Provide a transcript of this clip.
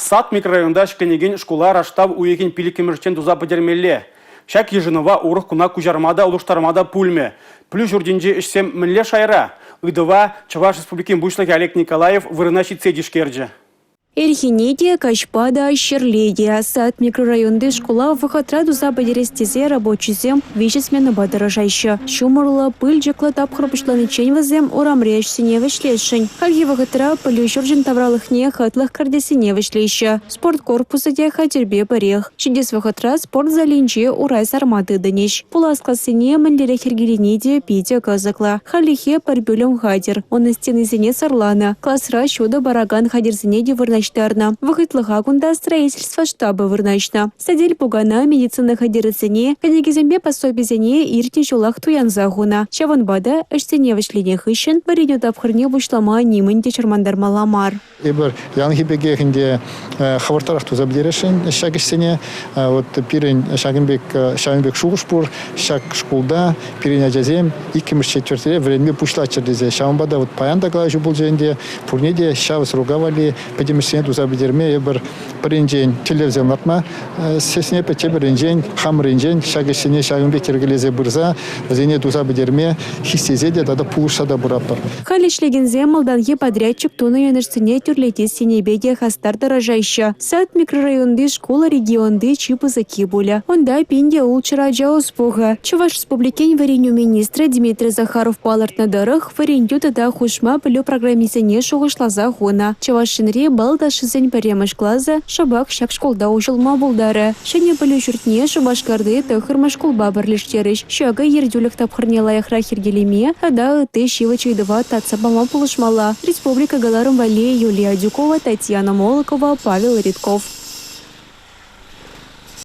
Сад микрорайонда шкенеген школа раштав уеген пиликемірштен туза бідермелі. Шак ежінова урық күна күжармада ұлыштармада пульме. Плюс жүрденже ішсем мінле шайра. Ыдыва Чуваш Республикин бушлық Олег Николаев вырынаши цедишкерджі. Эрхинедия, Качпада, Щерледия. Сад микрорайонды школа выходра дуза бадерестезе рабочий зем вещесмена бадыражайшы. Шумырла пыль жекла тапхырпышланы ченвазем орамреш сине вышлешень. Хальги выходра пылю журжин тавралыхне хатлых кардесине вышлейші. Спорт корпусы де хатербе парех. Чудес выходра спорт залинче урай сарматы дынеш. Пуласка сине мэнлере хергеринедия пидя казакла. Халихе парбюлем хадер. Он из стены зине сарлана. Классра чудо бараган хадер зинеди вырнаш. Выхотлыха кунда строительство штаба вырначна. Садель пугана медицина хадирыцене, канегизембе пособизене ирти чулах туян загуна. Чаванбада эштене вышлине хыщен, бариню тапхырне вышлама нимынде чармандар маламар. Ибр янгибеге хинде хавартарах туза бдерешен шагишсене, вот пирен шагинбек шугушпур, шаг школда, пирен ажазем, икимш четвертере время пушла чердезе. Шаванбада вот паянда галажу был женде, пурнеде шавс ругавали, подемешен туза бдерме, ибр паренжен телевизион латма, сесне пече паренжен, хамренжен, шагишсене шагинбек кергелезе бурза, зене туза бдерме, хистезеде дада пушада бурапар. Халишлегензе малданге подрядчик туна янышсене тюрлетес синебеге хастар дорожайща. Сад микрорайонды школа регионды чипы закибуля. Онда пинде улчыра джауспуга. Чуваш республикен вареню министра Дмитрий Захаров паларт на дорог вареню тада хушма пылю программисене шугышла загона. Чуваш шинре балда шизень паремыш глаза, шабак шак школда ужылма булдары. Шене пылю журтне шубашкарды тахырма школба барлиштерыш. Шага ердюлек тапхырне лаяхра хергелеме, ада ты шива чайдыва татса бама пулышмала. Республика Галарым Вале, Юлия Дюкова, Татьяна Молокова, Павел Редков.